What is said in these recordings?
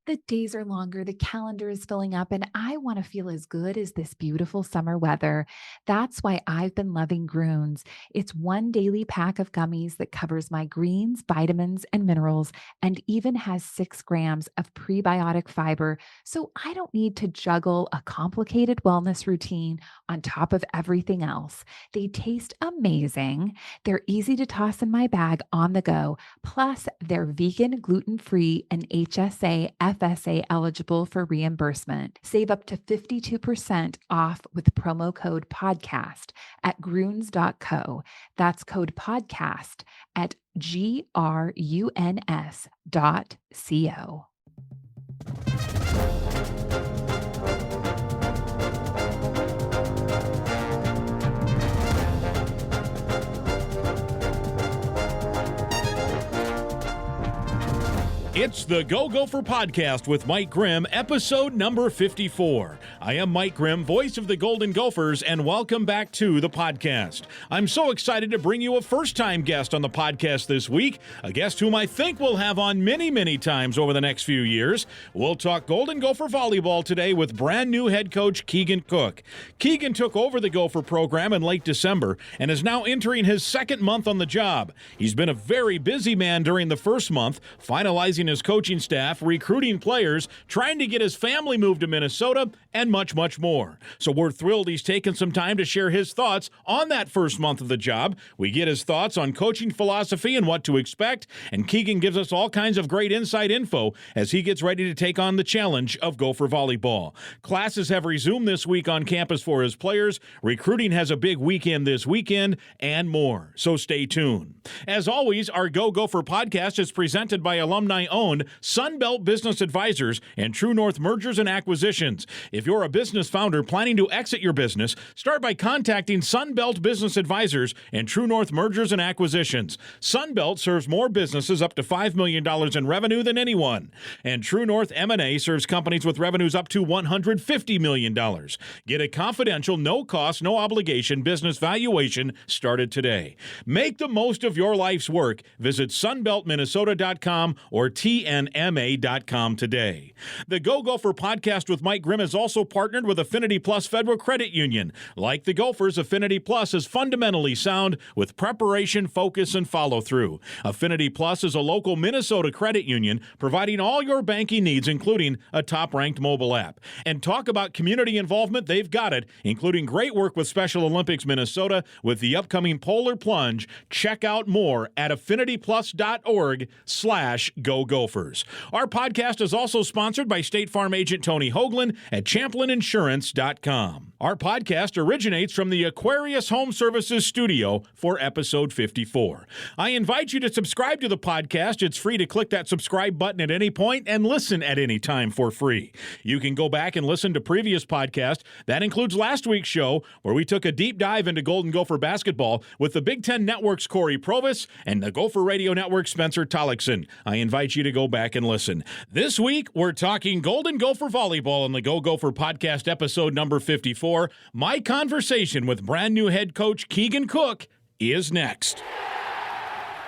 The days are longer, the calendar is filling up, and I want to feel as good as this beautiful summer weather. That's why I've been loving Groons. It's one daily pack of gummies that covers my greens, vitamins, and minerals, and even has 6 grams of prebiotic fiber, so I don't need to juggle a complicated wellness routine on top of everything else. They taste amazing. They're easy to toss in my bag on the go. Plus, they're vegan, gluten-free, and HSA, FSA eligible for reimbursement. Save up to 52% off with promo code podcast at gruns.co. That's code podcast at gruns.co. It's the Go Gopher Podcast with Mike Grimm, episode number 54. I am Mike Grimm, voice of the Golden Gophers, and welcome back to the podcast. I'm so excited to bring you a first-time guest on the podcast this week, a guest whom I think we'll have on many, many times over the next few years. We'll talk Golden Gopher volleyball today with brand new head coach Keegan Cook. Keegan took over the Gopher program in late December and is now entering his second month on the job. He's been a very busy man during the first month, finalizing his coaching staff, recruiting players, trying to get his family moved to Minnesota, and much, much more. So we're thrilled he's taken some time to share his thoughts on that first month of the job. We get his thoughts on coaching philosophy and what to expect, and Keegan gives us all kinds of great inside info as he gets ready to take on the challenge of Gopher volleyball. Classes have resumed this week on campus for his players. Recruiting has a big weekend this weekend, and more. So stay tuned. As always, our Go Gopher podcast is presented by alumni-owned Sunbelt Business Advisors and True North Mergers and Acquisitions. If you're a business founder planning to exit your business, start by contacting Sunbelt Business Advisors and True North Mergers and Acquisitions. Sunbelt serves more businesses up to $5 million in revenue than anyone. And True North M&A serves companies with revenues up to $150 million. Get a confidential, no-cost, no-obligation business valuation started today. Make the most of your life's work. Visit sunbeltminnesota.com or tnma.com today. The Go Gopher podcast with Mike Grimm is also partnered with Affinity Plus Federal Credit Union. Like the Gophers, Affinity Plus is fundamentally sound with preparation, focus, and follow-through. Affinity Plus is a local Minnesota credit union providing all your banking needs, including a top-ranked mobile app. And talk about community involvement, they've got it, including great work with Special Olympics Minnesota with the upcoming Polar Plunge. Check out more at affinityplus.org/Go Gophers. Our podcast is also sponsored by State Farm agent Tony Hoagland at ChamplinInsurance.com. Our podcast originates from the Aquarius Home Services studio for episode 54. I invite you to subscribe to the podcast. It's free to click that subscribe button at any point and listen at any time for free. You can go back and listen to previous podcasts. That includes last week's show where we took a deep dive into Golden Gopher basketball with the Big Ten Network's Corey Provis and the Gopher Radio Network's Spencer Tollickson. I invite you to go back and listen. This week, we're talking Golden Gopher volleyball on the Go Gopher podcast, episode number 54. My conversation with brand new head coach Keegan Cook is next.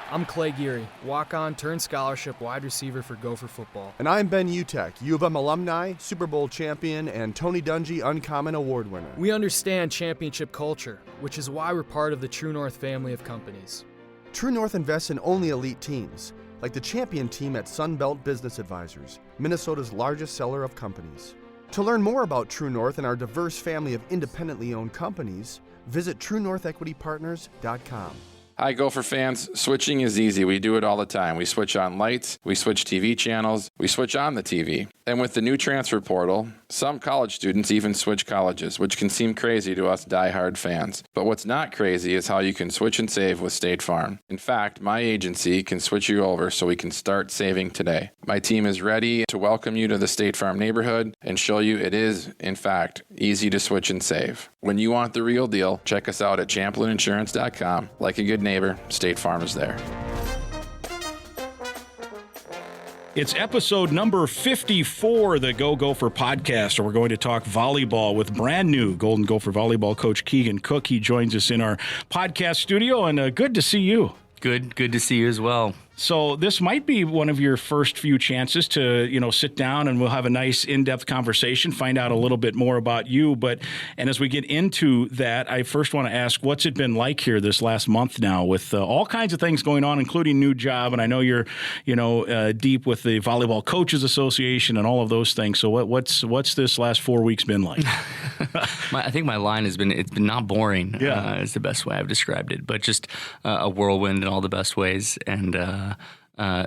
I'm Clay Geary, walk-on turned scholarship wide receiver for Gopher football. And I'm Ben Utek, U of M alumni, Super Bowl champion, and Tony Dungy Uncommon Award winner. We understand championship culture, which is why we're part of the True North family of companies. True North invests in only elite teams, like the champion team at Sunbelt Business Advisors, Minnesota's largest seller of companies. To learn more about True North and our diverse family of independently owned companies, visit TrueNorthEquityPartners.com. Hi, Gopher fans. Switching is easy. We do it all the time. We switch on lights, we switch TV channels, we switch on the TV. And with the new transfer portal, some college students even switch colleges, which can seem crazy to us diehard fans. But what's not crazy is how you can switch and save with State Farm. In fact, my agency can switch you over so we can start saving today. My team is ready to welcome you to the State Farm neighborhood and show you it is, in fact, easy to switch and save. When you want the real deal, check us out at ChamplinInsurance.com. Like a good neighbor, State Farm is there. It's episode number 54 of the Go Gopher podcast, where we're going to talk volleyball with brand new Golden Gopher volleyball coach Keegan Cook. He joins us in our podcast studio, and good to see you. Good to see you as well. So this might be one of your first few chances to, sit down and we'll have a nice in-depth conversation, find out a little bit more about you. And as we get into that, I first want to ask, what's it been like here this last month now with all kinds of things going on, including new job. And I know you're, deep with the Volleyball Coaches Association and all of those things. So what's this last 4 weeks been like? I think my line has been, it's been not boring, is the best way I've described it, but just a whirlwind in all the best ways. And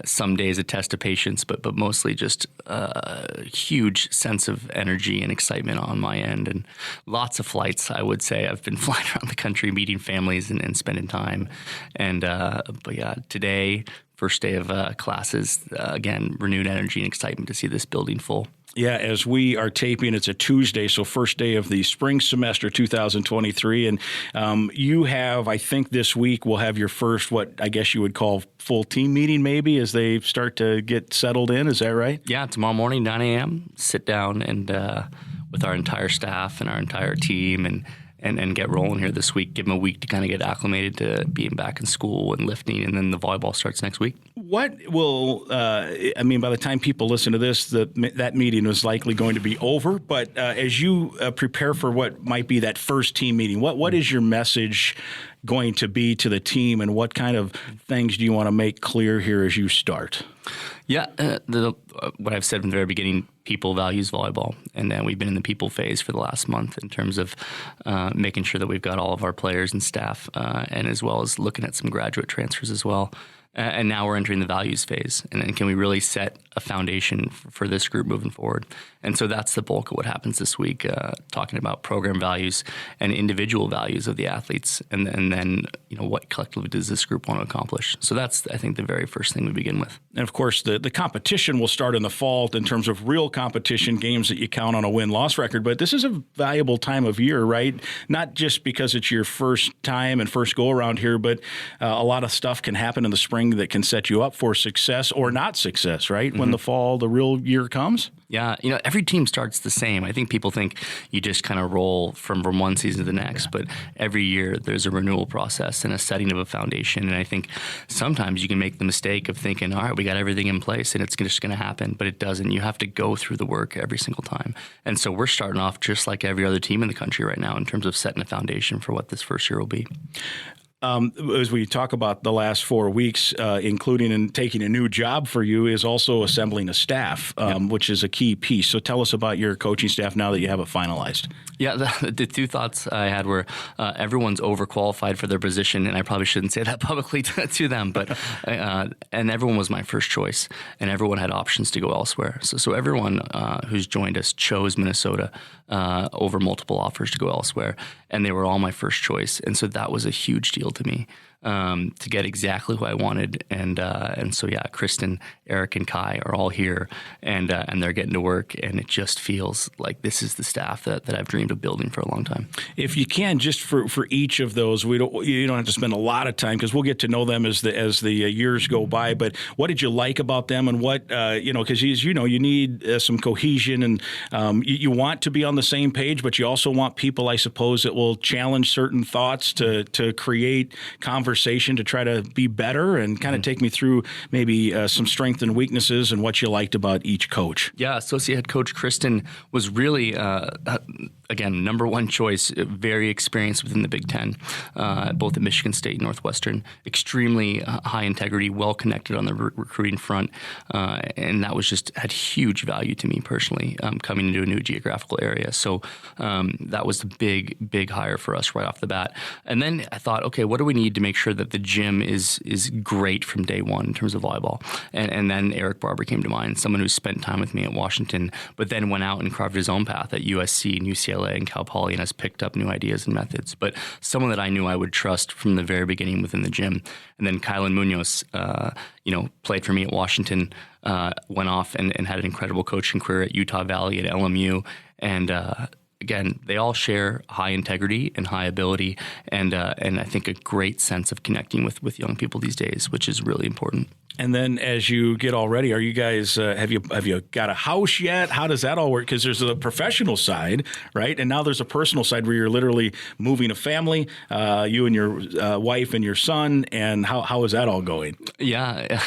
some days a test of patience, but mostly just a huge sense of energy and excitement on my end, and lots of flights. I would say I've been flying around the country, meeting families and spending time. And but yeah, today, first day of classes, again, renewed energy and excitement to see this building full. Yeah, as we are taping, it's a Tuesday, so first day of the spring semester 2023. And you have, I think this week, will have your first, what I guess you would call full team meeting maybe as they start to get settled in. Is that right? Yeah, tomorrow morning, 9 a.m., sit down and with our entire staff and our entire team and get rolling here this week. Give them a week to kind of get acclimated to being back in school and lifting, and then the volleyball starts next week. What will, by the time people listen to this, that meeting is likely going to be over. But as you prepare for what might be that first team meeting, what is your message going to be to the team, and what kind of things do you want to make clear here as you start? Yeah, what I've said from the very beginning, people values volleyball, and then we've been in the people phase for the last month in terms of making sure that we've got all of our players and staff, and as well as looking at some graduate transfers as well. And now we're entering the values phase. And then can we really set a foundation for this group moving forward? And so that's the bulk of what happens this week, talking about program values and individual values of the athletes. And then, what collectively does this group want to accomplish? So that's, I think, the very first thing we begin with. And, of course, the competition will start in the fall in terms of real competition, games that you count on a win-loss record. But this is a valuable time of year, right? Not just because it's your first time and first go-around here, but a lot of stuff can happen in the spring that can set you up for success or not success, right? Mm-hmm. When the fall, the real year comes? Yeah, every team starts the same. I think people think you just kind of roll from one season to the next, but every year there's a renewal process and a setting of a foundation. And I think sometimes you can make the mistake of thinking, all right, we got everything in place and it's just going to happen, but it doesn't. You have to go through the work every single time. And so we're starting off just like every other team in the country right now in terms of setting a foundation for what this first year will be. As we talk about the last 4 weeks, including in taking a new job for you, is also assembling a staff, which is a key piece. So tell us about your coaching staff now that you have it finalized. Yeah, the two thoughts I had were everyone's overqualified for their position, and I probably shouldn't say that publicly to them, but and everyone was my first choice, and everyone had options to go elsewhere. So everyone who's joined us chose Minnesota over multiple offers to go elsewhere, and they were all my first choice, and so that was a huge deal to me. To get exactly who I wanted, and so yeah, Kristen, Eric, and Kai are all here, and they're getting to work, and it just feels like this is the staff that I've dreamed of building for a long time. If you can, just for each of those, you don't have to spend a lot of time because we'll get to know them as the years go by. But what did you like about them, and what because you need some cohesion, and you want to be on the same page, but you also want people, I suppose, that will challenge certain thoughts to create conversation to try to be better, and kind of take me through maybe some strengths and weaknesses and what you liked about each coach. Yeah, associate head coach Kristen was really, again, number one choice, very experienced within the Big Ten, both at Michigan State and Northwestern, extremely high integrity, well connected on the recruiting front, and that had huge value to me personally, coming into a new geographical area. So that was the big hire for us right off the bat. And then I thought, okay, what do we need to make sure that the gym is great from day one in terms of volleyball? And then Eric Barber came to mind, someone who spent time with me at Washington, but then went out and carved his own path at USC and UCLA and Cal Poly, and has picked up new ideas and methods. But someone that I knew I would trust from the very beginning within the gym. And then Kylan Munoz, played for me at Washington, went off and had an incredible coaching career at Utah Valley and LMU, and again, they all share high integrity and high ability, and I think a great sense of connecting with young people these days, which is really important. And then as you get all ready, are you guys have you got a house yet? How does that all work? Because there's a professional side, right? And now there's a personal side where you're literally moving a family, you and your wife and your son. And how is that all going? Yeah.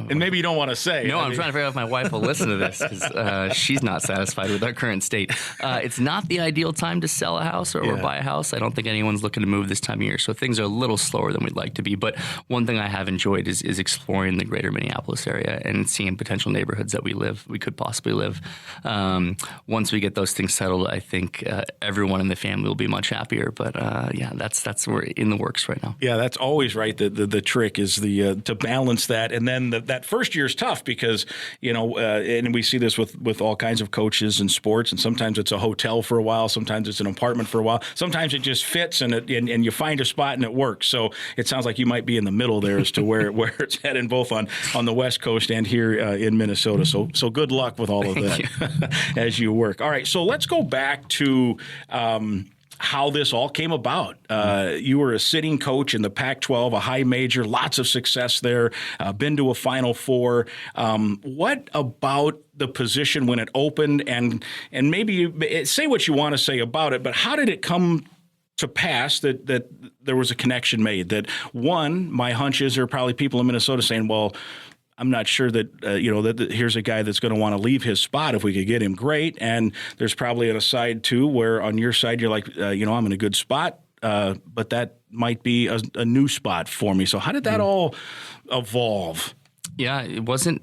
And maybe you don't want to say. No, I'm trying to figure out if my wife will listen to this because she's not satisfied with our current state. It's not the ideal time to sell a house or buy a house. I don't think anyone's looking to move this time of year. So things are a little slower than we'd like to be. But one thing I have enjoyed is exploring the greater Minneapolis area and seeing potential neighborhoods that we could possibly live. Once we get those things settled, I think everyone in the family will be much happier. But that's we're in the works right now. Yeah, that's always right. The trick is to balance that, and then that first year is tough because and we see this with all kinds of coaches and sports, and sometimes it's a hotel for a while, sometimes it's an apartment for a while, sometimes it just fits and you find a spot and it works. So it sounds like you might be in the middle there as to where it's heading, both on the West Coast and here in Minnesota. So good luck with all of that as you work. All right, so let's go back to how this all came about. You were a sitting coach in the Pac-12, a high major, lots of success there, been to a Final Four. What about the position when it opened, and maybe say what you want to say about it, but how did it come to pass that there was a connection made? That one, my hunch is there are probably people in Minnesota saying, well, I'm not sure that, that here's a guy that's going to want to leave his spot. If we could get him, great. And there's probably an aside, too, where on your side you're like, I'm in a good spot, but that might be a new spot for me. So how did that all evolve? Yeah, it wasn't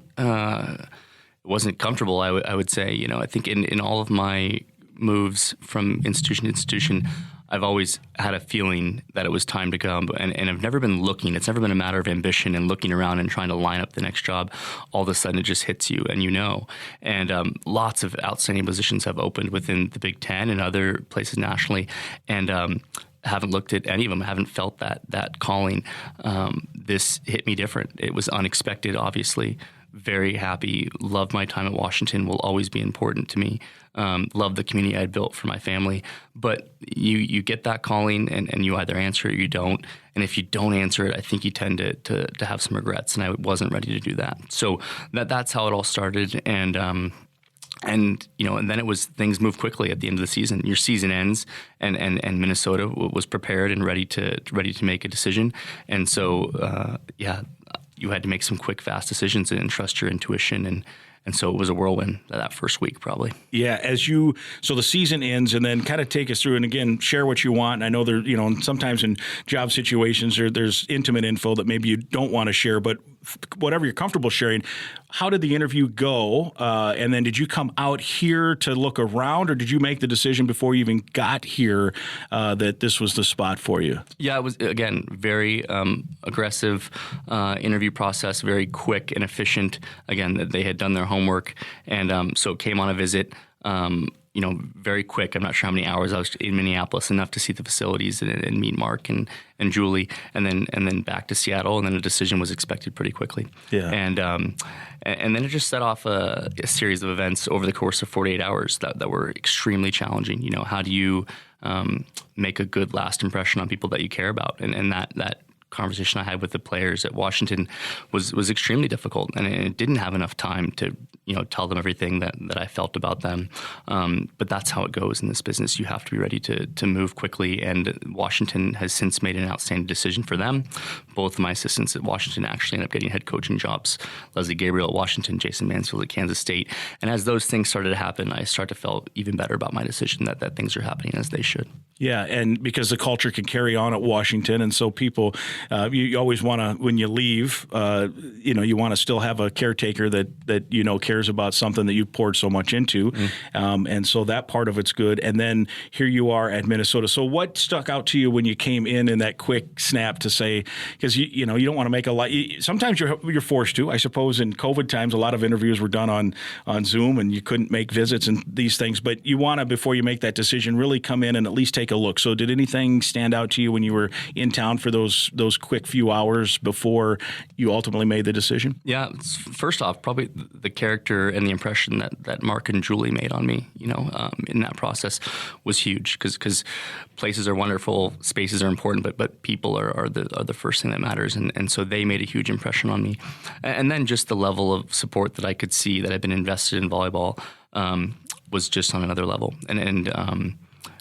comfortable, I would say. I think in all of my moves from institution to institution, I've always had a feeling that it was time to go, and I've never been looking. It's never been a matter of ambition and looking around and trying to line up the next job. All of a sudden, it just hits you, and And lots of outstanding positions have opened within the Big Ten and other places nationally, and haven't looked at any of them. Haven't felt that calling. This hit me different. It was unexpected, obviously. Very happy. Loved my time at Washington. Will always be important to me. Love the community I built for my family. But you get that calling and you either answer it or you don't. And if you don't answer it, I think you tend to have some regrets. And I wasn't ready to do that. So that's how it all started. And then it was things moved quickly at the end of the season. Your season ends, and Minnesota was prepared and ready to make a decision. And so you had to make some quick, fast decisions and trust your intuition. And so it was a whirlwind that first week, probably. Yeah, so the season ends, and then kind of take us through, and again, share what you want. And I know there, sometimes in job situations there's intimate info that maybe you don't want to share, but whatever you're comfortable sharing. How did the interview go? And then did you come out here to look around, or did you make the decision before you even got here that this was the spot for you? Yeah, it was, again, very aggressive interview process, very quick and efficient. Again, that they had done their homework, and so came on a visit. Very quick. I'm not sure how many hours I was in Minneapolis, enough to see the facilities and meet Mark and Julie, and then back to Seattle, and then a decision was expected pretty quickly. Yeah. And then it just set off a series of events over the course of 48 hours that were extremely challenging. How do you make a good last impression on people that you care about? And that conversation I had with the players at Washington was extremely difficult, and it didn't have enough time to tell them everything that I felt about them. But that's how it goes in this business. You have to be ready to move quickly, and Washington has since made an outstanding decision for them. Both of my assistants at Washington actually ended up getting head coaching jobs. Leslie Gabriel at Washington, Jason Mansfield at Kansas State. And as those things started to happen, I started to feel even better about my decision that things are happening as they should. Yeah, and because the culture can carry on at Washington, and so people, you always want to, when you leave, you want to still have a caretaker that cares about something that you poured so much into, and so that part of it's good. And then here you are at Minnesota. So what stuck out to you when you came in that quick snap to say, because you don't want to make a lot. Sometimes you're forced to. I suppose in COVID times, a lot of interviews were done on Zoom, and you couldn't make visits and these things. But you want to, before you make that decision, really come in and at least take a look. So did anything stand out to you when you were in town for those those quick few hours before you ultimately made the decision? Yeah, first off, probably the character and the impression that Mark and Julie made on me, in that process was huge because places are wonderful, spaces are important, but people are the first thing that matters. And so they made a huge impression on me. And then just the level of support that I could see that I've been invested in volleyball was just on another level. And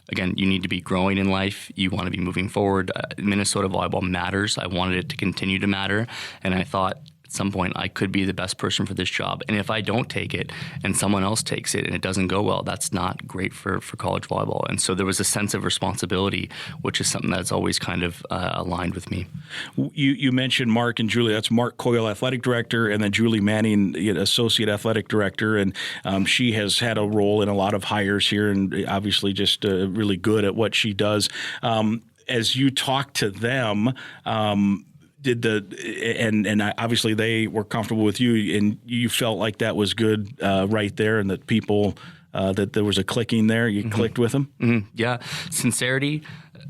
again, you need to be growing in life. You want to be moving forward. Minnesota volleyball matters. I wanted it to continue to matter. And I thought at some point I could be the best person for this job. And if I don't take it and someone else takes it and it doesn't go well, that's not great for college volleyball. And so there was a sense of responsibility, which is something that's always kind of aligned with me. You mentioned Mark and Julie. That's Mark Coyle, athletic director, and then Julie Manning, associate athletic director. And she has had a role in a lot of hires here and obviously just really good at what she does. As you talk to them, and obviously they were comfortable with you, and you felt like that was good right there, and that people that there was a clicking there. You clicked with them. Mm-hmm. Yeah, sincerity,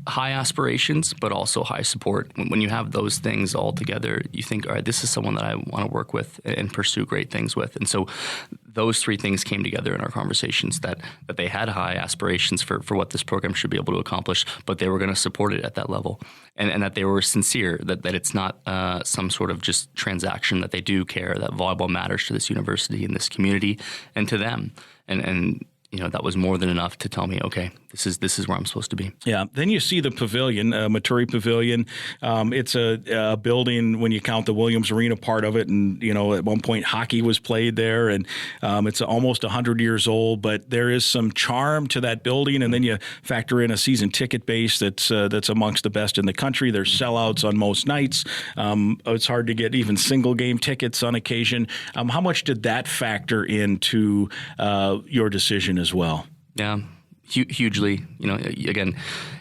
high aspirations, but also high support. When you have those things all together, you think, all right, this is someone that I want to work with and pursue great things with. And so those three things came together in our conversations, that they had high aspirations for what this program should be able to accomplish, but they were going to support it at that level. And that they were sincere, that it's not some sort of just transaction, that they do care, that volleyball matters to this university and this community and to them. And that was more than enough to tell me, okay, this is where I'm supposed to be. Yeah. Then you see the pavilion, Maturi Pavilion. It's a building when you count the Williams Arena part of it. And, at one point hockey was played there, and it's almost 100 years old, but there is some charm to that building. And then you factor in a season ticket base that's amongst the best in the country. There's sellouts on most nights. It's hard to get even single game tickets on occasion. How much did that factor into your decision as well? Yeah, hugely. Again,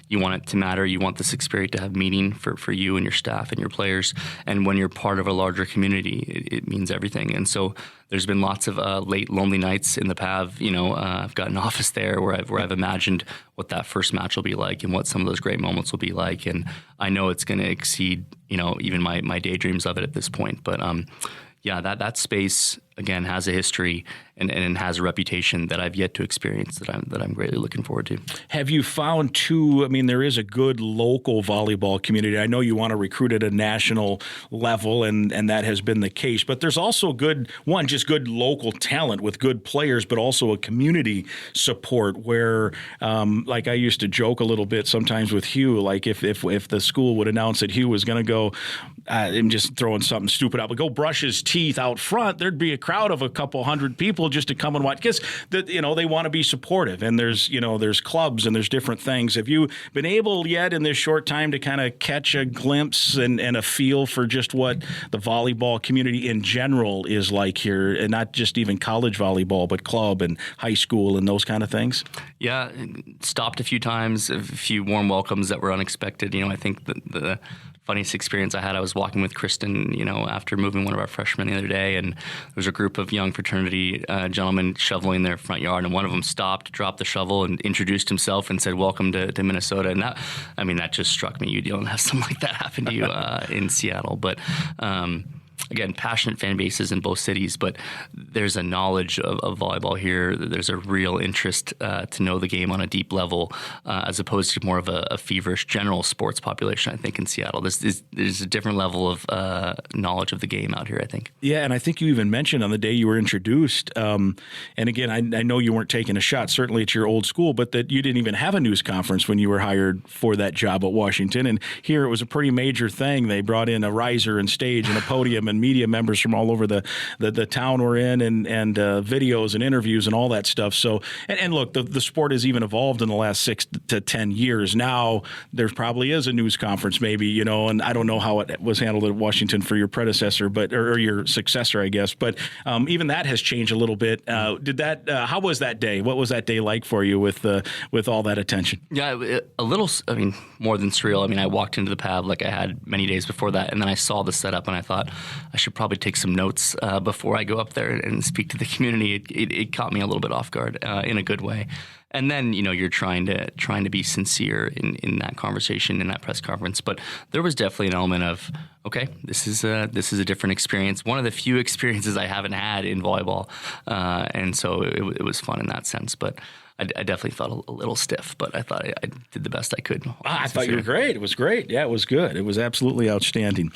you want it to matter. You want this experience to have meaning for you and your staff and your players. And when you're part of a larger community, it means everything. And so there's been lots of late lonely nights in the PAV. I've got an office there where I've imagined what that first match will be like and what some of those great moments will be like. And I know it's going to exceed, even my daydreams of it at this point. But that space again has a history and has a reputation that I've yet to experience that I'm greatly looking forward to. Have you found too, there is a good local volleyball community. I know you want to recruit at a national level, and that has been the case, but there's also good local talent with good players, but also a community support where, like I used to joke a little bit sometimes with Hugh, like if the school would announce that Hugh was going to go, I'm just throwing something stupid out, but go brush his teeth out front, there'd be a crowd of a couple hundred people just to come and watch, because they want to be supportive, and there's clubs and there's different things. Have you been able yet in this short time to kind of catch a glimpse and a feel for just what the volleyball community in general is like here, and not just even college volleyball, but club and high school and those kind of things? Yeah, stopped a few times, a few warm welcomes that were unexpected. I think the funniest experience I had, I was walking with Kristen, after moving one of our freshmen the other day, and there was a group of young fraternity gentlemen shoveling their front yard, and one of them stopped, dropped the shovel, and introduced himself and said, "Welcome to Minnesota." And that just struck me. You don't have something like that happen to you in Seattle, but again, passionate fan bases in both cities, but there's a knowledge of volleyball here. There's a real interest to know the game on a deep level, as opposed to more of a feverish general sports population, I think, in Seattle. There's a different level of knowledge of the game out here, I think. Yeah, and I think you even mentioned on the day you were introduced, and again, I know you weren't taking a shot, certainly at your old school, but that you didn't even have a news conference when you were hired for that job at Washington. And here it was a pretty major thing. They brought in a riser and stage and a podium and media members from all over the town we're in, and videos and interviews and all that stuff. So, and look, the sport has even evolved in the last 6 to 10 years. Now there probably is a news conference, maybe, and I don't know how it was handled at Washington for your predecessor, or your successor, I guess. But even that has changed a little bit. How was that day? What was that day like for you with all that attention? Yeah, a little, more than surreal. I walked into the PAV like I had many days before that, and then I saw the setup, and I thought I should probably take some notes before I go up there and speak to the community. It caught me a little bit off guard in a good way. And then, you're trying to be sincere in that conversation, in that press conference. But there was definitely an element of, okay, this is a different experience. One of the few experiences I haven't had in volleyball. And so it was fun in that sense. But I definitely felt a little stiff, but I thought I did the best I could. I thought you were great. It was great. Yeah, it was good. It was absolutely outstanding.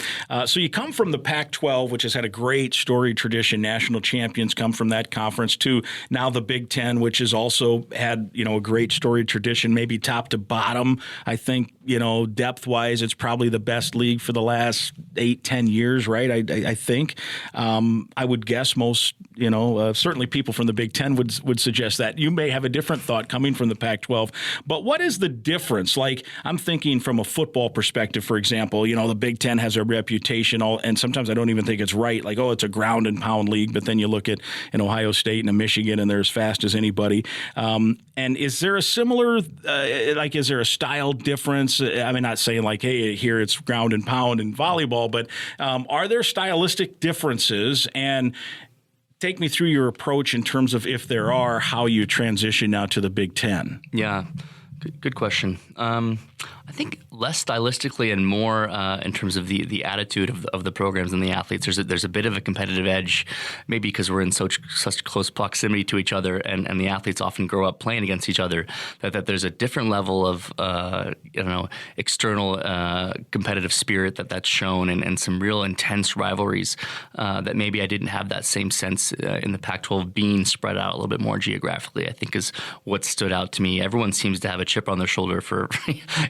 So you come from the Pac-12, which has had a great storied tradition. National champions come from that conference, to now the Big Ten, which has also had, a great storied tradition, maybe top to bottom. I think, depth-wise, it's probably the best league for the last 8-10 years, right? I think. I would guess most, certainly people from the Big Ten would suggest that. You may have a different thought coming from the Pac-12, but what is the difference? Like, I'm thinking from a football perspective, for example, the Big Ten has a reputation, and sometimes I don't even think it's right. Like, it's a ground and pound league, but then you look at an Ohio State and a Michigan, and they're as fast as anybody. And is there a similar, is there a style difference? I mean, not saying like, hey, here it's ground and pound in volleyball, but are there stylistic differences? And take me through your approach in terms of, if there are, how you transition now to the Big Ten. Yeah, good question. I think less stylistically and more in terms of the attitude of the programs and the athletes. There's a bit of a competitive edge, maybe because we're in such close proximity to each other, and the athletes often grow up playing against each other. That there's a different level of external competitive spirit that's shown, and some real intense rivalries that maybe I didn't have that same sense in the Pac-12, being spread out a little bit more geographically. I think is what stood out to me. Everyone seems to have a chip on their shoulder for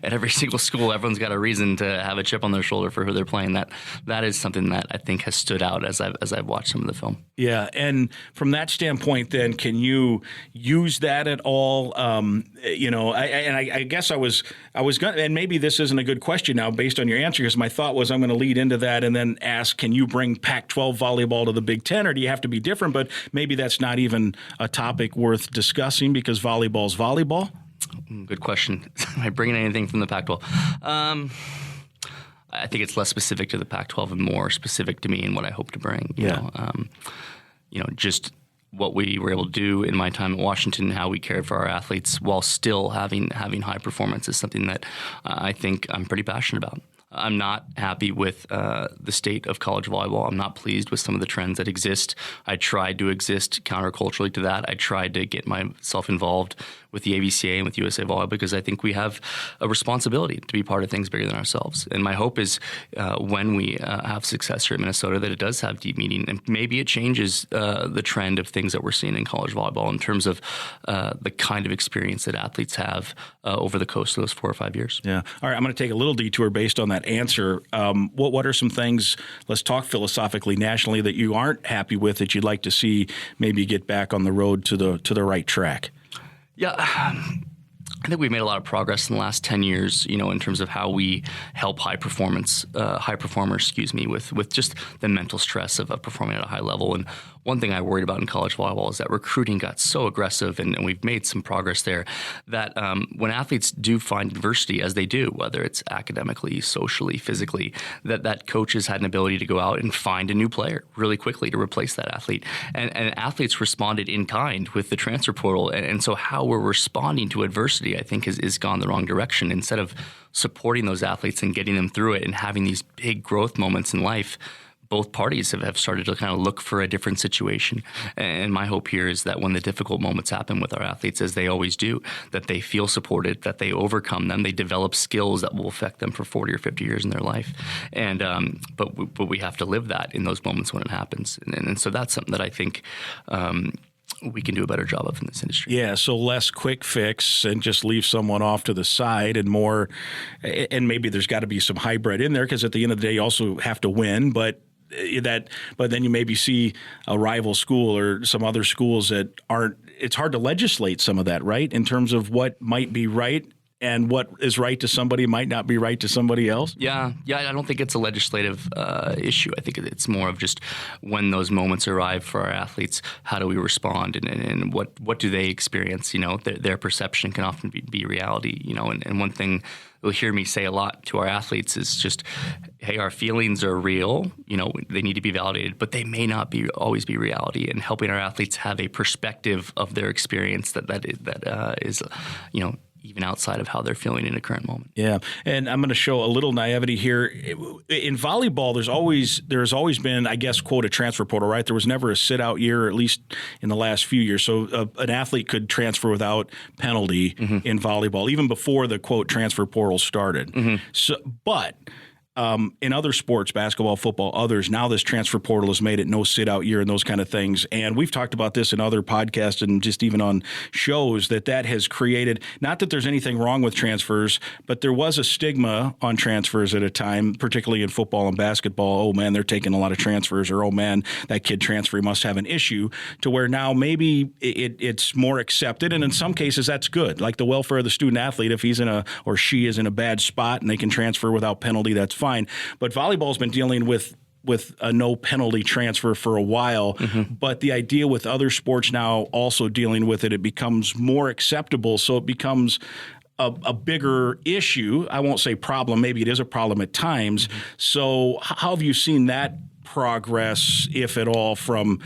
at every single school. Everyone's got a reason to have a chip on their shoulder for who they're playing. That is something that I think has stood out as I've watched some of the film. Yeah, and from that standpoint, then, can you use that at all? I guess I was going, and maybe this isn't a good question now based on your answer, because my thought was I'm going to lead into that and then ask, can you bring Pac-12 volleyball to the Big Ten, or do you have to be different? But maybe that's not even a topic worth discussing, because volleyball's volleyball. Good question. Am I bringing anything from the Pac-12? I think it's less specific to the Pac-12 and more specific to me and what I hope to bring. Just what we were able to do in my time at Washington, how we cared for our athletes while still having high performance, is something that I think I'm pretty passionate about. I'm not happy with the state of college volleyball. I'm not pleased with some of the trends that exist. I tried to exist counterculturally to that. I tried to get myself involved with the AVCA and with USA Volleyball, because I think we have a responsibility to be part of things bigger than ourselves. And my hope is when we have success here at Minnesota, that it does have deep meaning, and maybe it changes the trend of things that we're seeing in college volleyball in terms of the kind of experience that athletes have over the course of those 4 or 5 years. Yeah. All right. I'm going to take a little detour based on that answer. What are some things, let's talk philosophically, nationally, that you aren't happy with, that you'd like to see maybe get back on the road to the right track? Yeah, I think we've made a lot of progress in the last 10 years, in terms of how we help high performers, with just the mental stress of performing at a high level. And one thing I worried about in college volleyball is that recruiting got so aggressive, and we've made some progress there, that when athletes do find adversity, as they do, whether it's academically, socially, physically, that coaches had an ability to go out and find a new player really quickly to replace that athlete. And athletes responded in kind with the transfer portal. And so how we're responding to adversity, I think, is gone the wrong direction. Instead of supporting those athletes and getting them through it and having these big growth moments in life, both parties have started to kind of look for a different situation. And my hope here is that when the difficult moments happen with our athletes, as they always do, that they feel supported, that they overcome them, they develop skills that will affect them for 40 or 50 years in their life. And but we have to live that in those moments when it happens. And so that's something that I think we can do a better job of in this industry. Yeah, so less quick fix and just leave someone off to the side, and more, and maybe there's got to be some hybrid in there, because at the end of the day, you also have to win, but then you maybe see a rival school or some other schools that aren't. It's hard to legislate some of that, right? In terms of what might be right and what is right to somebody might not be right to somebody else? Yeah. I don't think it's a legislative issue. I think it's more of just when those moments arrive for our athletes, how do we respond, and what do they experience? Their perception can often be reality. And one thing you'll hear me say a lot to our athletes is just, hey, our feelings are real. They need to be validated, but they may not always be reality. And helping our athletes have a perspective of their experience that is even outside of how they're feeling in a current moment. Yeah, and I'm going to show a little naivety here. In volleyball, there's always been, I guess, quote, a transfer portal, right? There was never a sit-out year, or at least in the last few years. So an athlete could transfer without penalty in volleyball, even before the, quote, transfer portal started. But in other sports, basketball, football, others, now this transfer portal has made it no sit-out year and those kind of things. And we've talked about this in other podcasts and just even on shows that has created, not that there's anything wrong with transfers, but there was a stigma on transfers at a time, particularly in football and basketball. Oh, man, they're taking a lot of transfers, or, oh, man, that kid transfer must have an issue, to where now maybe it's more accepted. And in some cases, that's good. Like the welfare of the student athlete, if he's or she is in a bad spot and they can transfer without penalty, that's fine. But volleyball's been dealing with a no penalty transfer for a while. But the idea with other sports now also dealing with it becomes more acceptable. So it becomes a bigger issue. I won't say problem. Maybe it is a problem at times. So how have you seen that progress, if at all, from,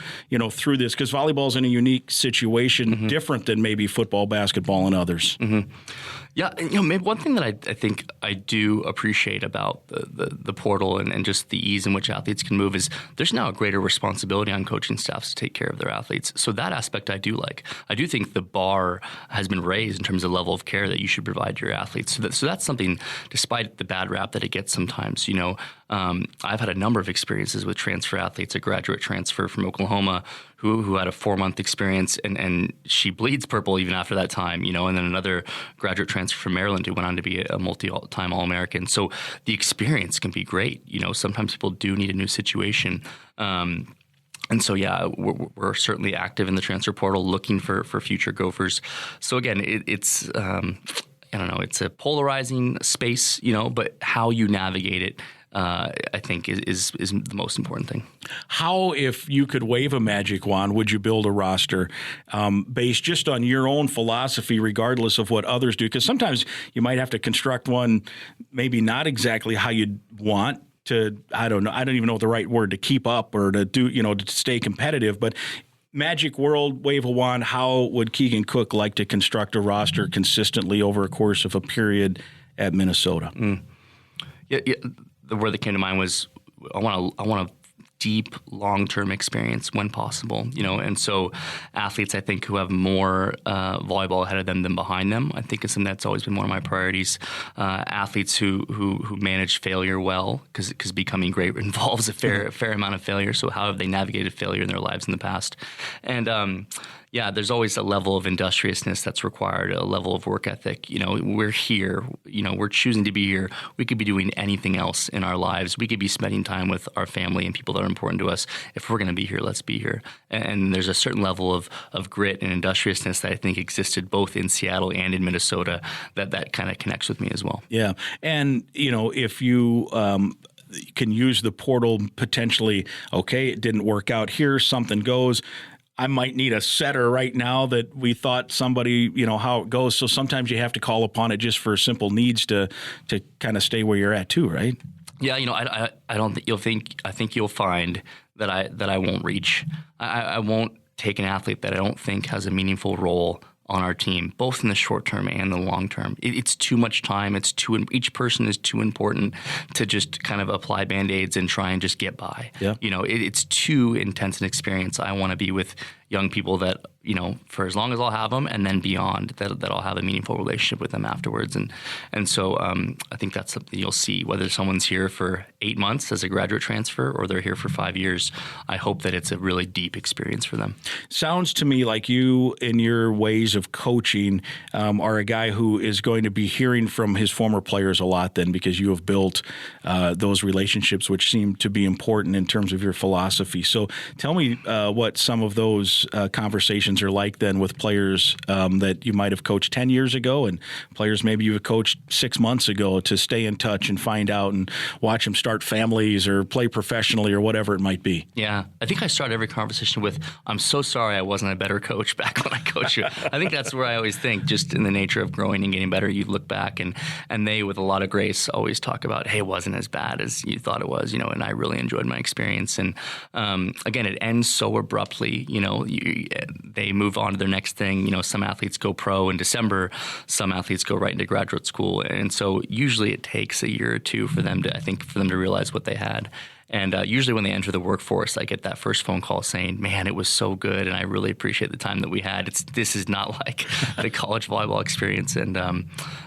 through this? Because volleyball's in a unique situation, different than maybe football, basketball, and others. Yeah, maybe one thing that I think I do appreciate about the portal and just the ease in which athletes can move is there's now a greater responsibility on coaching staffs to take care of their athletes. So that aspect I do like. I do think the bar has been raised in terms of level of care that you should provide to your athletes. So that's something, despite the bad rap that it gets sometimes. I've had a number of experiences with transfer athletes, a graduate transfer from Oklahoma who had a 4-month experience, and she bleeds purple even after that time, and then another graduate transfer from Maryland who went on to be a multi-time All-American. So the experience can be great. Sometimes people do need a new situation. And so, yeah, we're certainly active in the transfer portal looking for future Gophers. So again, it's I don't know, it's a polarizing space, but how you navigate it, I think is the most important thing. How, if you could wave a magic wand, would you build a roster based just on your own philosophy, regardless of what others do? Because sometimes you might have to construct one maybe not exactly how you'd want to, I don't even know the right word, to keep up or to do, to stay competitive. But magic world, wave a wand, how would Keegan Cook like to construct a roster consistently over a course of a period at Minnesota? Yeah. The word that came to mind was I want a deep, long-term experience when possible, and so athletes, I think, who have more volleyball ahead of them than behind them, I think is something that's always been one of my priorities. Athletes who manage failure well, because becoming great involves a fair amount of failure. So how have they navigated failure in their lives in the past? And yeah, there's always a level of industriousness that's required, a level of work ethic. We're here. We're choosing to be here. We could be doing anything else in our lives. We could be spending time with our family and people that are important to us. If we're going to be here, let's be here. And there's a certain level of grit and industriousness that I think existed both in Seattle and in Minnesota that kind of connects with me as well. Yeah. And, if you can use the portal potentially, okay, it didn't work out here, something goes. I might need a setter right now that we thought somebody, how it goes. So sometimes you have to call upon it just for simple needs to kind of stay where you're at too, right? Yeah, I don't think I think you'll find that I won't reach. I won't take an athlete that I don't think has a meaningful role on our team, both in the short term and the long term. It's too much time. Each person is too important to just kind of apply Band-Aids and try and just get by. Yeah. It's too intense an experience. I want to be with young people that, for as long as I'll have them and then beyond, that I'll have a meaningful relationship with them afterwards. And so I think that's something you'll see, whether someone's here for 8 months as a graduate transfer or they're here for 5 years. I hope that it's a really deep experience for them. Sounds to me like you, in your ways of coaching, are a guy who is going to be hearing from his former players a lot then, because you have built those relationships which seem to be important in terms of your philosophy. So tell me what some of those those conversations are like then with players that you might have coached 10 years ago and players maybe you've coached 6 months ago to stay in touch and find out and watch them start families or play professionally or whatever it might be. Yeah. I think I start every conversation with, I'm so sorry I wasn't a better coach back when I coached you. I think that's where I always think, just in the nature of growing and getting better, you look back and they, with a lot of grace, always talk about, hey, it wasn't as bad as you thought it was, and I really enjoyed my experience. And again, it ends so abruptly. They move on to their next thing. Some athletes go pro in December, some athletes go right into graduate school. And so usually it takes a year or two for them to realize what they had. And usually when they enter the workforce, I get that first phone call saying, man, it was so good, and I really appreciate the time that we had. This is not like the college volleyball experience. And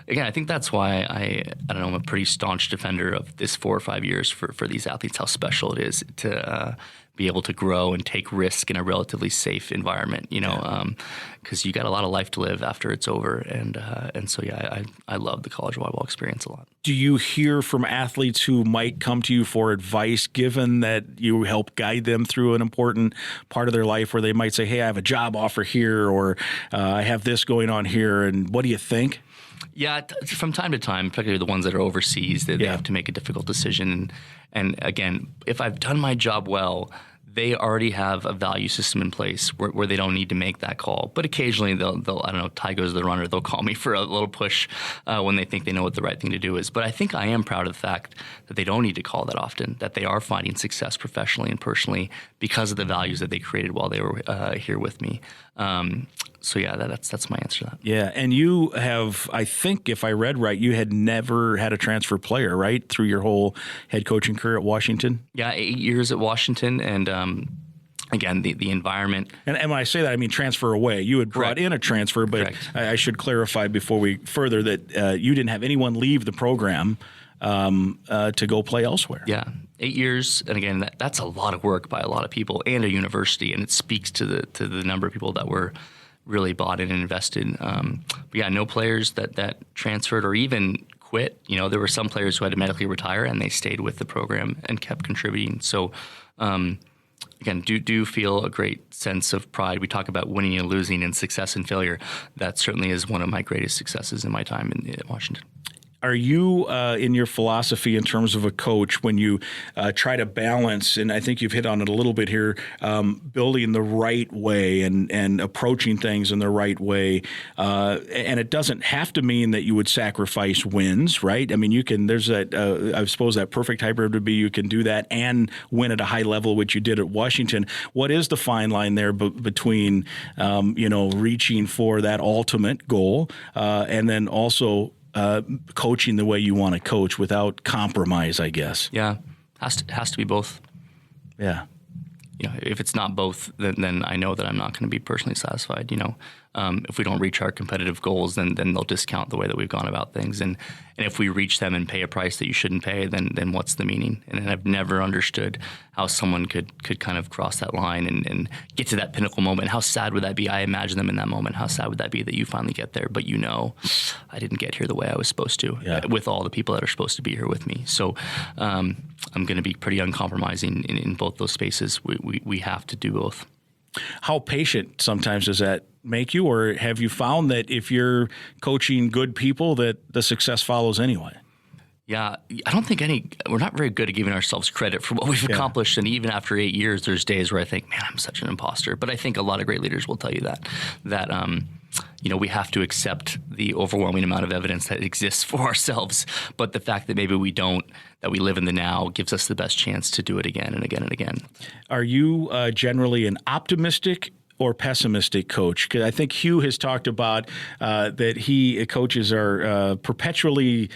again, I think that's why I'm a pretty staunch defender of this 4 or 5 years for these athletes, how special it is to be able to grow and take risk in a relatively safe environment, because you got a lot of life to live after it's over. And so, I love the college volleyball experience a lot. Do you hear from athletes who might come to you for advice, given that you help guide them through an important part of their life where they might say, hey, I have a job offer here, or I have this going on here, and what do you think? Yeah, from time to time, particularly the ones that are overseas, they have to make a difficult decision. And again, if I've done my job well, they already have a value system in place where they don't need to make that call. But occasionally they'll I don't know, tie goes to the runner, they'll call me for a little push when they think they know what the right thing to do is. But I think I am proud of the fact that they don't need to call that often, that they are finding success professionally and personally because of the values that they created while they were here with me. So that's my answer to that. Yeah, and you have, I think if I read right, you had never had a transfer player, right, through your whole head coaching career at Washington? Yeah, 8 years at Washington, and again, the environment. And when I say that, I mean transfer away. You had brought in a transfer, but I should clarify before we further that you didn't have anyone leave the program to go play elsewhere. Yeah. 8 years, and again, that's a lot of work by a lot of people and a university, and it speaks to the number of people that were really bought in and invested. But yeah, no players that transferred or even quit. There were some players who had to medically retire, and they stayed with the program and kept contributing. So again, do feel a great sense of pride. We talk about winning and losing and success and failure. That certainly is one of my greatest successes in my time in Washington. Are you, in your philosophy in terms of a coach, when you try to balance, and I think you've hit on it a little bit here, building the right way and approaching things in the right way, and it doesn't have to mean that you would sacrifice wins, right? I mean, you can, there's that, I suppose that perfect hybrid would be you can do that and win at a high level, which you did at Washington. What is the fine line there between, reaching for that ultimate goal and then also coaching the way you want to coach without compromise, I guess? Yeah, has to be both. Yeah. If it's not both, then I know that I'm not going to be personally satisfied. If we don't reach our competitive goals, then they'll discount the way that we've gone about things. And if we reach them and pay a price that you shouldn't pay, then what's the meaning? And I've never understood how someone could kind of cross that line and get to that pinnacle moment. How sad would that be? I imagine them in that moment. How sad would that be that you finally get there, but I didn't get here the way I was supposed to with all the people that are supposed to be here with me. So I'm going to be pretty uncompromising in both those spaces. We have to do both. How patient sometimes does that make you, or have you found that if you're coaching good people that the success follows anyway? Yeah, I don't think we're not very good at giving ourselves credit for what we've accomplished. And even after 8 years, there's days where I think, man, I'm such an imposter. But I think a lot of great leaders will tell you that we have to accept the overwhelming amount of evidence that exists for ourselves. But the fact that maybe we don't, that we live in the now, gives us the best chance to do it again and again and again. Are you generally an optimistic or pessimistic coach? Because I think Hugh has talked about that coaches are perpetually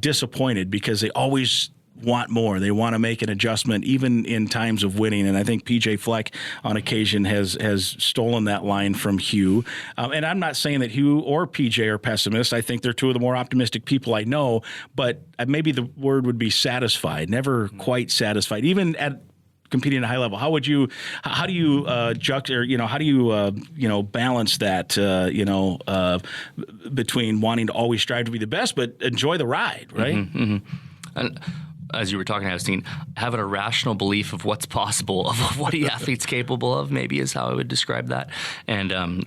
disappointed because they always want more. They want to make an adjustment even in times of winning. And I think PJ Fleck on occasion has stolen that line from Hugh. And I'm not saying that Hugh or PJ are pessimists. I think they're two of the more optimistic people I know, but maybe the word would be satisfied, never quite satisfied, even at competing at a high level. How do you balance that, between wanting to always strive to be the best, but enjoy the ride, right? Mm-hmm, mm-hmm. And as you were talking, I was thinking, have an irrational belief of what's possible, of what the athlete's capable of, maybe is how I would describe that. And,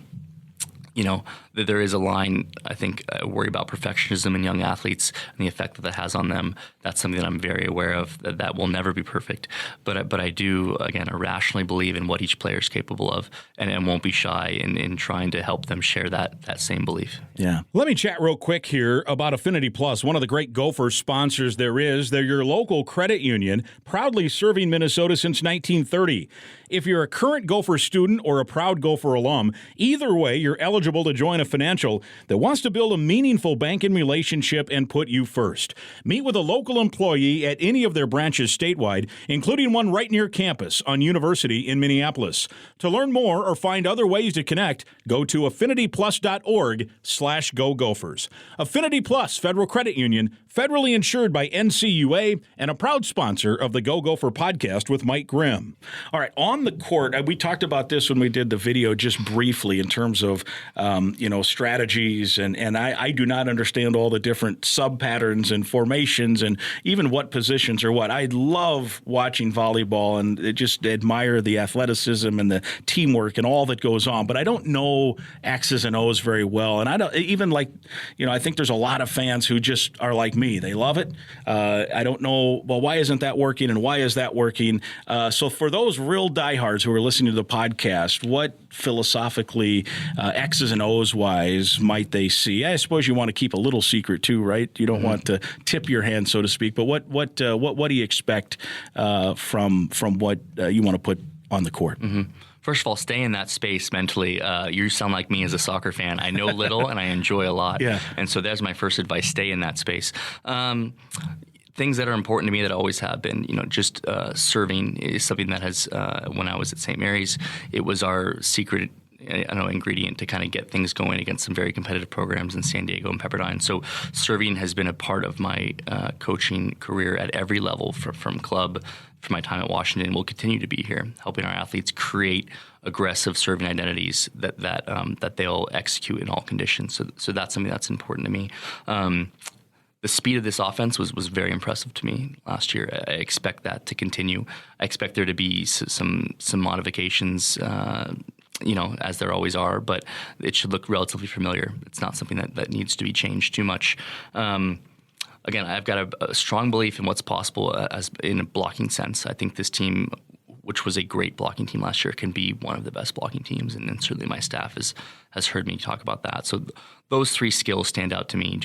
that there is a line, I think, I worry about perfectionism in young athletes and the effect that has on them. That's something that I'm very aware of, that will never be perfect. But I do, again, irrationally believe in what each player is capable of and won't be shy in trying to help them share that same belief. Yeah. Let me chat real quick here about Affinity Plus, one of the great Gopher sponsors there is. They're your local credit union, proudly serving Minnesota since 1930. If you're a current Gopher student or a proud Gopher alum, either way, you're eligible to join a financial that wants to build a meaningful banking relationship and put you first. Meet with a local employee at any of their branches statewide, including one right near campus on University in Minneapolis. To learn more or find other ways to connect, go to affinityplus.org/Go Gophers. Affinity Plus Federal Credit Union, federally insured by NCUA, and a proud sponsor of the Go Gopher podcast with Mike Grimm. All right, on the court, we talked about this when we did the video just briefly in terms of, strategies, and I do not understand all the different sub-patterns and formations and even what positions are what. I love watching volleyball and just admire the athleticism and the teamwork and all that goes on, but I don't know X's and O's very well, and I don't even I think there's a lot of fans who just are like me. They love it. I don't know, well, why isn't that working and why is that working? So for those real diehards who are listening to the podcast, what philosophically X's and O's wise might they see? I suppose you want to keep a little secret too, right? You don't want to tip your hand, so to speak. But what do you expect from what you want to put on the court? Mm-hmm. First of all, stay in that space mentally. You sound like me as a soccer fan. I know little and I enjoy a lot. Yeah. And so that's my first advice. Stay in that space. Things that are important to me that always have been, just serving is something that has, when I was at St. Mary's, it was our secret ingredient to kind of get things going against some very competitive programs in San Diego and Pepperdine. So serving has been a part of my coaching career at every level, from club, from my time at Washington, will continue to be here, helping our athletes create aggressive serving identities that they'll execute in all conditions. So that's something that's important to me. The speed of this offense was very impressive to me last year. I expect that to continue. I expect there to be some modifications, as there always are, but it should look relatively familiar. It's not something that needs to be changed too much. Again, I've got a strong belief in what's possible as in a blocking sense. I think this team, which was a great blocking team last year, can be one of the best blocking teams, and certainly my staff has heard me talk about that. So those three skills stand out to me.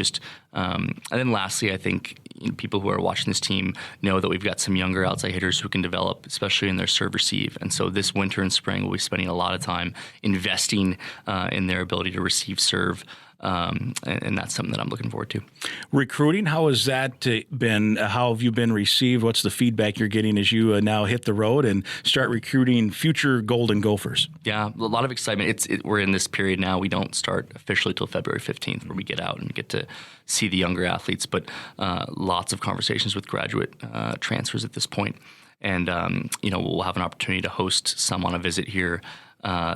And then lastly, I think people who are watching this team know that we've got some younger outside hitters who can develop, especially in their serve receive. And so this winter and spring, we'll be spending a lot of time investing in their ability to receive serve. And that's something that I'm looking forward to. Recruiting, how has that been? How have you been received? What's the feedback you're getting as you now hit the road and start recruiting future Golden Gophers? Yeah, a lot of excitement. We're in this period now. We don't start officially till February 15th, where we get out and get to see the younger athletes, but lots of conversations with graduate transfers at this point. And, we'll have an opportunity to host some on a visit here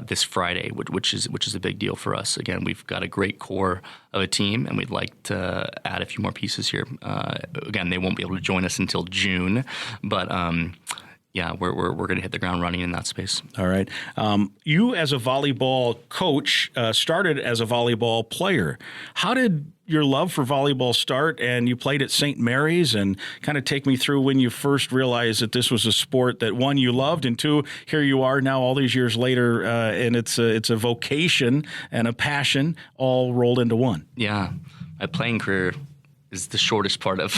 this Friday, which is a big deal for us. Again, we've got a great core of a team, and we'd like to add a few more pieces here. Again, they won't be able to join us until June, but we're going to hit the ground running in that space. All right. You, as a volleyball coach, started as a volleyball player. How did your love for volleyball start? And you played at St. Mary's, and kind of take me through when you first realized that this was a sport that, one, you loved, and two, here you are now all these years later, and it's a vocation and a passion all rolled into one. Yeah. My playing career is the shortest part of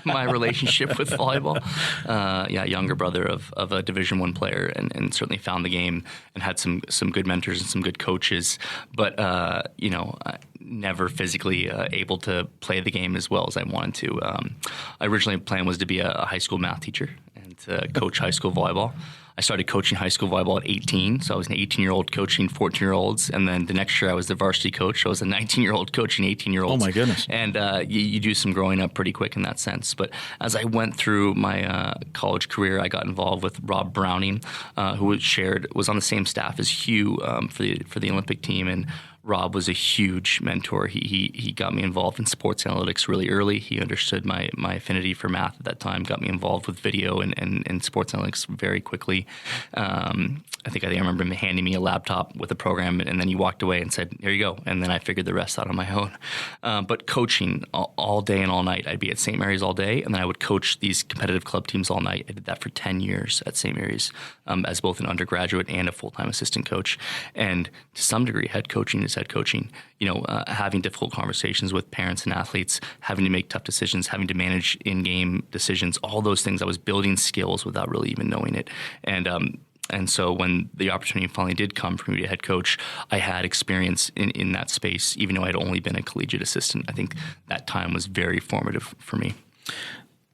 my relationship with volleyball. Younger brother of a Division I player, and certainly found the game and had some good mentors and some good coaches, but never physically able to play the game as well as I wanted to. I originally plan was to be a high school math teacher and to coach high school volleyball. I started coaching high school volleyball at 18, so I was an 18-year-old coaching 14-year-olds, and then the next year I was the varsity coach, so I was a 19-year-old coaching 18-year-olds. Oh, my goodness. And you do some growing up pretty quick in that sense. But as I went through my college career, I got involved with Rob Browning, who was on the same staff as Hugh for the Olympic team, and Rob was a huge mentor. He got me involved in sports analytics really early. He understood my affinity for math at that time, got me involved with video and sports analytics very quickly. I remember him handing me a laptop with a program, and then he walked away and said, "Here you go." And then I figured the rest out on my own. But coaching all day and all night. I'd be at St. Mary's all day, and then I would coach these competitive club teams all night. I did that for 10 years at St. Mary's as both an undergraduate and a full-time assistant coach. And to some degree, head coaching is head coaching. Having difficult conversations with parents and athletes, having to make tough decisions, having to manage in-game decisions, all those things. I was building skills without really even knowing it. And so when the opportunity finally did come for me to head coach, I had experience in that space, even though I'd only been a collegiate assistant. I think that time was very formative for me.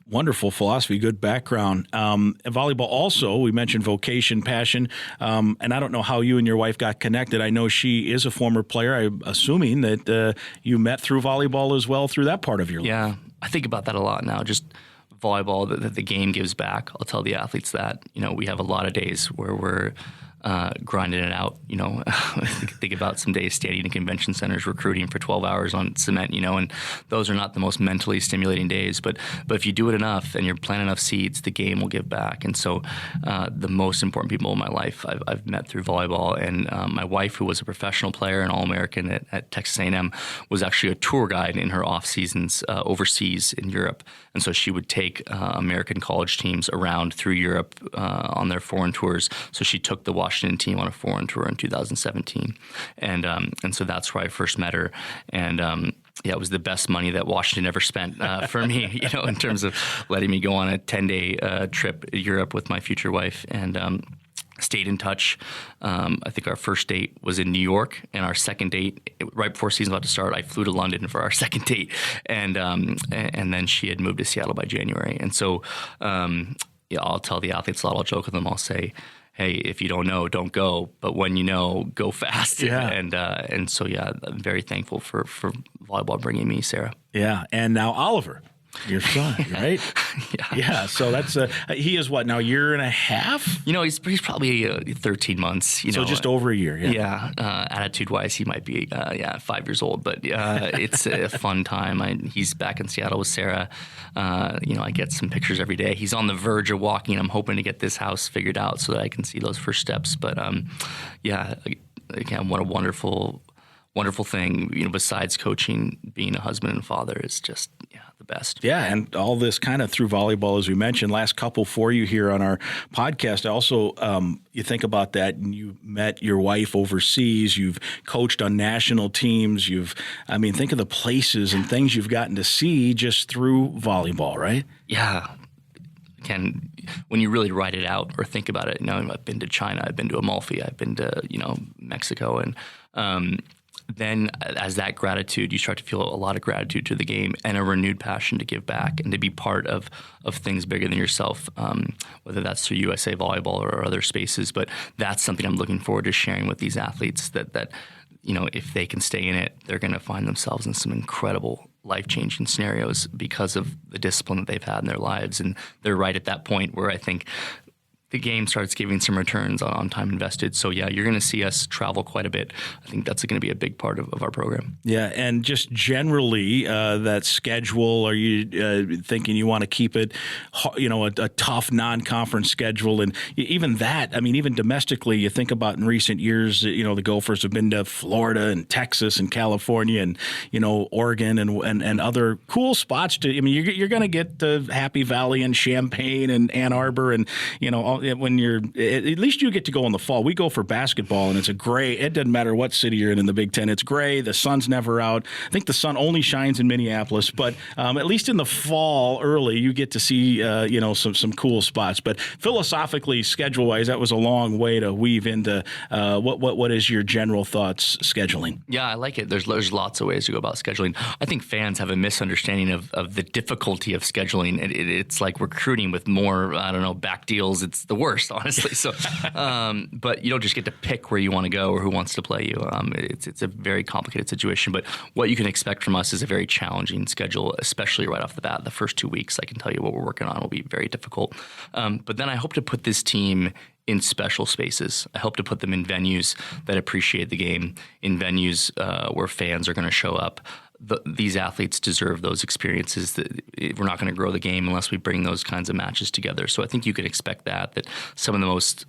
Wonderful philosophy, good background. Volleyball also, we mentioned vocation, passion, and I don't know how you and your wife got connected. I know she is a former player. I'm assuming that you met through volleyball as well through that part of your life. Yeah, I think about that a lot now. Just volleyball, that the game gives back. I'll tell the athletes that. We have a lot of days where we're grinding it out. Think about some days standing in convention centers recruiting for 12 hours on cement, and those are not the most mentally stimulating days. But if you do it enough and you're planting enough seeds, the game will give back. And so the most important people in my life I've met through volleyball. And my wife, who was a professional player and All-American at Texas A&M, was actually a tour guide in her off seasons overseas in Europe. And so she would take American college teams around through Europe on their foreign tours. So she took the Washington team on a foreign tour in 2017. And so that's where I first met her. And it was the best money that Washington ever spent for me, in terms of letting me go on a 10-day trip to Europe with my future wife. And stayed in touch. I think our first date was in New York, and our second date, right before season was about to start, I flew to London for our second date, and then she had moved to Seattle by January. And so I'll tell the athletes a lot. I'll joke with them. I'll say, hey, if you don't know, don't go. But when you know, go fast. Yeah. And so, I'm very thankful for volleyball bringing me Sarah. Yeah. And now Oliver, your son, right? Yeah. So that's he is what now, year and a half? He's probably 13 months. So just over a year. Yeah. Attitude-wise, he might be 5 years old, but it's a fun time. He's back in Seattle with Sarah. I get some pictures every day. He's on the verge of walking. I'm hoping to get this house figured out so that I can see those first steps. But again, what a wonderful thing. Besides coaching, being a husband and father is just the best. Yeah, and all this kind of through volleyball, as we mentioned. Last couple for you here on our podcast. Also, you think about that, and you met your wife overseas. You've coached on national teams. Think of the places and things you've gotten to see just through volleyball, right? Yeah. When you really write it out or think about it, I've been to China, I've been to Amalfi, I've been to Mexico, and then as that gratitude, you start to feel a lot of gratitude to the game and a renewed passion to give back and to be part of things bigger than yourself, whether that's through USA Volleyball or other spaces. But that's something I'm looking forward to sharing with these athletes that if they can stay in it, they're going to find themselves in some incredible life-changing scenarios because of the discipline that they've had in their lives. And they're right at that point where I think the game starts giving some returns on time invested. So, you're going to see us travel quite a bit. I think that's going to be a big part of our program. Yeah, and just generally, that schedule, are you thinking you want to keep it, a tough non-conference schedule? And even that, even domestically, you think about in recent years, the Gophers have been to Florida and Texas and California and, Oregon and other cool spots. You're going to get to Happy Valley and Champaign and Ann Arbor and, when you're at least you get to go in the fall. We go for basketball, and it's it doesn't matter what city you're in the Big Ten. It's gray. The sun's never out. I think the sun only shines in Minneapolis, but at least in the fall early, you get to see some cool spots. But philosophically, schedule-wise, that was a long way to weave into what is your general thoughts scheduling? Yeah, I like it. There's lots of ways to go about scheduling. I think fans have a misunderstanding of the difficulty of scheduling. It's like recruiting with more, back deals. It's the worst, honestly. So, but you don't just get to pick where you want to go or who wants to play you. It's a very complicated situation. But what you can expect from us is a very challenging schedule, especially right off the bat. The first 2 weeks, I can tell you what we're working on will be very difficult. But then I hope to put this team in special spaces. I hope to put them in venues that appreciate the game, in venues where fans are going to show up. These athletes deserve those experiences. We're not going to grow the game unless we bring those kinds of matches together. So I think you can expect that some of the most,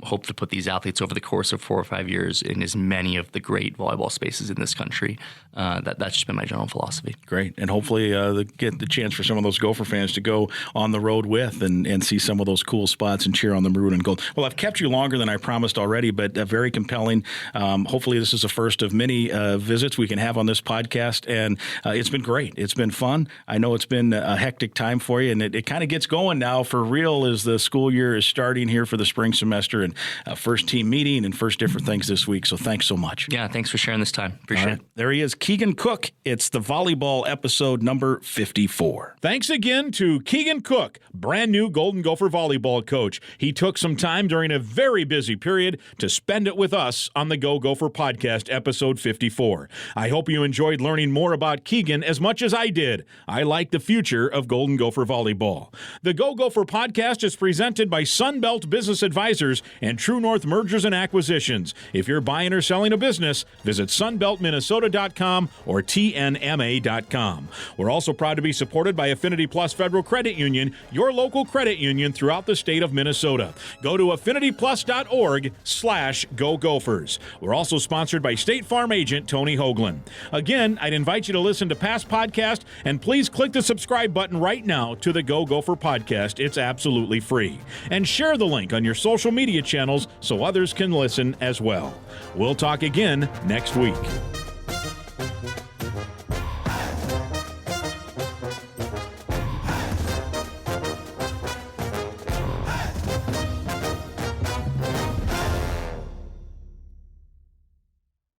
hope to put these athletes over the course of 4 or 5 years in as many of the great volleyball spaces in this country. That's just been my general philosophy. Great. And hopefully get the chance for some of those Gopher fans to go on the road with and see some of those cool spots and cheer on the maroon and gold. Well, I've kept you longer than I promised already, but very compelling. Hopefully this is the first of many visits we can have on this podcast. And it's been great. It's been fun. I know it's been a hectic time for you, and it kind of gets going now for real as the school year is starting here for the spring semester, and first team meeting and first different things this week. So thanks so much. Yeah, thanks for sharing this time. Appreciate it. There he is, Keegan Cook. It's the volleyball episode number 54. Thanks again to Keegan Cook, brand new Golden Gopher volleyball coach. He took some time during a very busy period to spend it with us on the Go Gopher podcast, episode 54. I hope you enjoyed learning more about Keegan as much as I did. I like the future of Golden Gopher volleyball. The Go Gopher podcast is presented by Sunbelt Business Advisors and True North Mergers and Acquisitions. If you're buying or selling a business, visit sunbeltminnesota.com or tnma.com. We're also proud to be supported by Affinity Plus Federal Credit Union, your local credit union throughout the state of Minnesota. Go to affinityplus.org/Go Gophers. We're also sponsored by State Farm agent Tony Hoagland. Again, I'd invite you to listen to past podcasts, and please click the subscribe button right now to the Go Gopher podcast. It's absolutely free. And share the link on your social media channels so others can listen as well. We'll talk again next week.